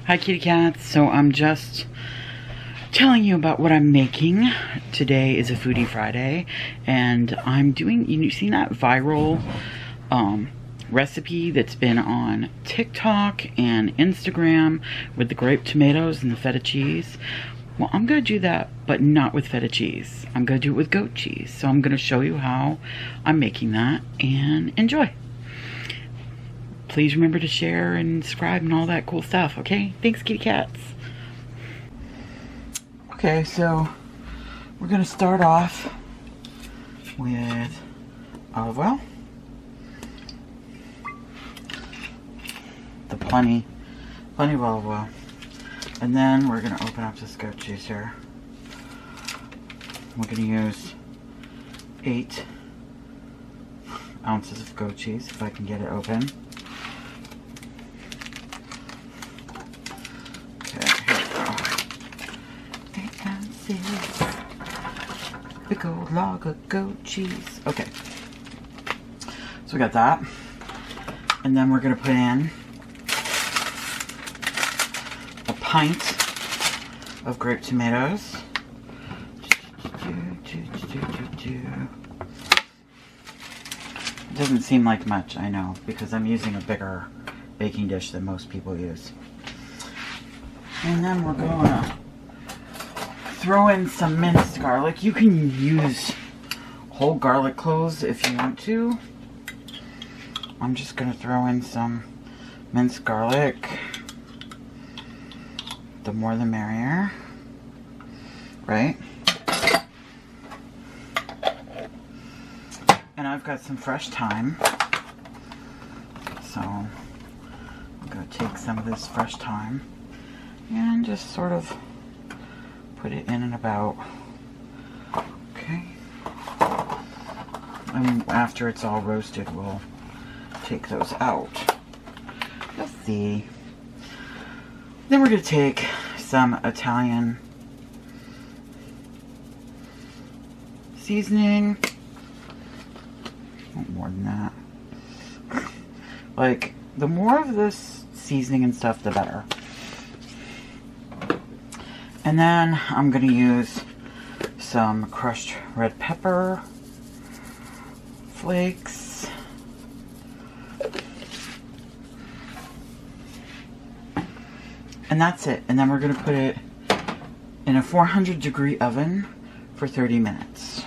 Hi kitty cats. So I'm just telling you about what I'm making. Today is a Foodie Friday and I'm doing, you seen that viral recipe that's been on TikTok and Instagram with the grape tomatoes and the feta cheese? Well, I'm gonna do that, but not with feta cheese. I'm gonna do it with goat cheese. So I'm gonna show you how I'm making that and enjoy. Please remember to share and subscribe and all that cool stuff, okay? Thanks, kitty cats. Okay, so we're gonna start off with olive oil. The plenty of olive oil. And then we're gonna open up this goat cheese here. We're gonna use 8 ounces of goat cheese, if I can get it open. Big old log of goat cheese. Okay. So we got that. And then we're going to put in a pint of grape tomatoes. It doesn't seem like much, I know, because I'm using a bigger baking dish than most people use. And then we're going to throw in some minced garlic. You can use whole garlic cloves if you want to. I'm just going to throw in some minced garlic. The more the merrier, right? And I've got some fresh thyme. So I'm going to take some of this fresh thyme and just sort of put it in and about. Okay. And after it's all roasted, we'll take those out. You'll see. Then we're going to take some Italian seasoning. More than that. Like, the more of this seasoning and stuff, the better. And then I'm going to use some crushed red pepper flakes. And that's it. And then we're going to put it in a 400-degree oven for 30 minutes.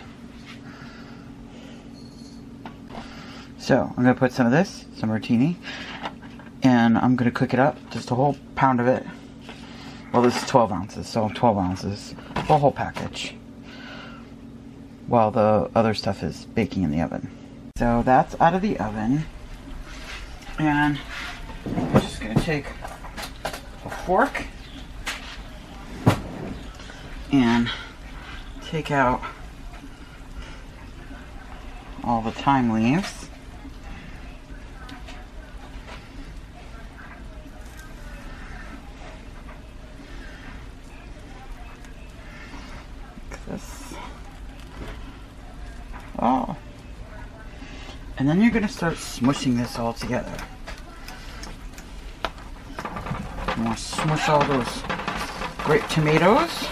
So I'm going to put some of this, some rotini, and I'm going to cook it up, just a whole pound of it. Well, this is 12 ounces, so 12 ounces, the whole package, while the other stuff is baking in the oven. So that's out of the oven, and I'm just going to take a fork and take out all the thyme leaves. This. Oh. And then you're going to start smushing this all together. You want to smush all those grape tomatoes.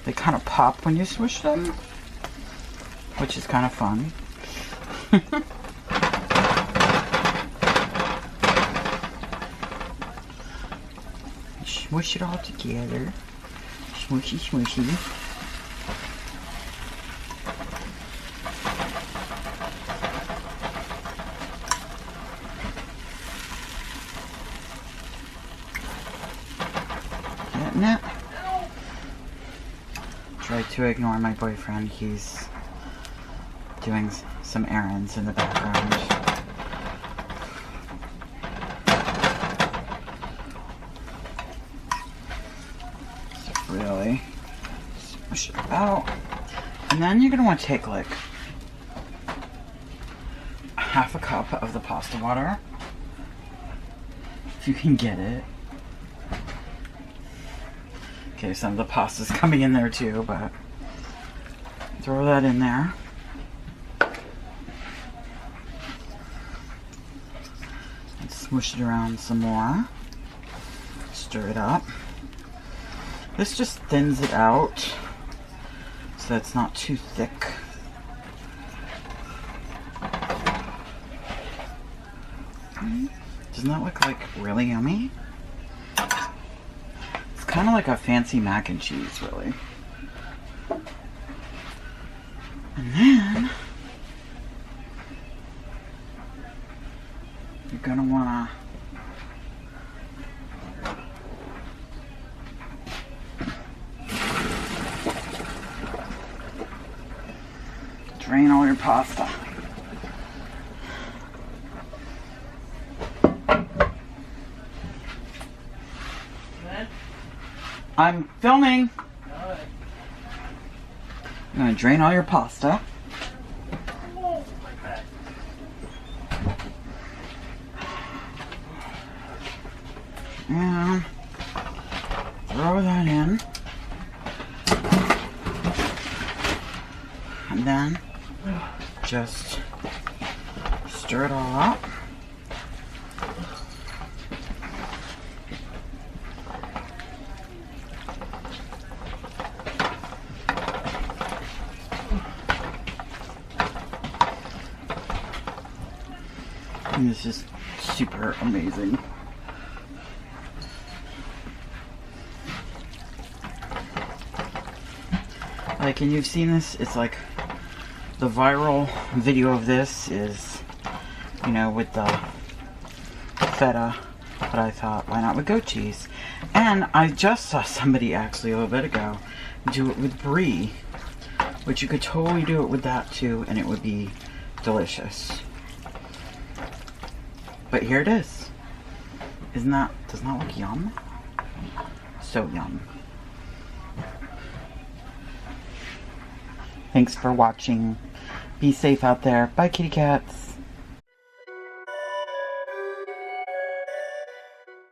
They kind of pop when you smush them, which is kind of fun. Smush it all together. Smushy, smushy. Getting it? Try to ignore my boyfriend. He's doing some errands in the background. Really smush it out. And then you're going to want to take like half a cup of the pasta water, if you can get it. Okay, some of the pasta's coming in there too, but throw that in there. Smush it around some more. Stir it up. This just thins it out so that it's not too thick. Doesn't that look like really yummy? It's kind of like a fancy mac and cheese, really. And then you're gonna wanna drain all your pasta. I'm filming. I'm gonna drain all your pasta. And throw that in. And then just stir it all up. And this is super amazing. Like, and you've seen this, it's like the viral video of this is, you know, with the feta, but I thought, why not with goat cheese? And I just saw somebody actually a little bit ago do it with brie, which you could totally do it with that too, and it would be delicious. But here it is. Doesn't that look yum? So yum. Thanks for watching. Be safe out there. Bye, kitty cats.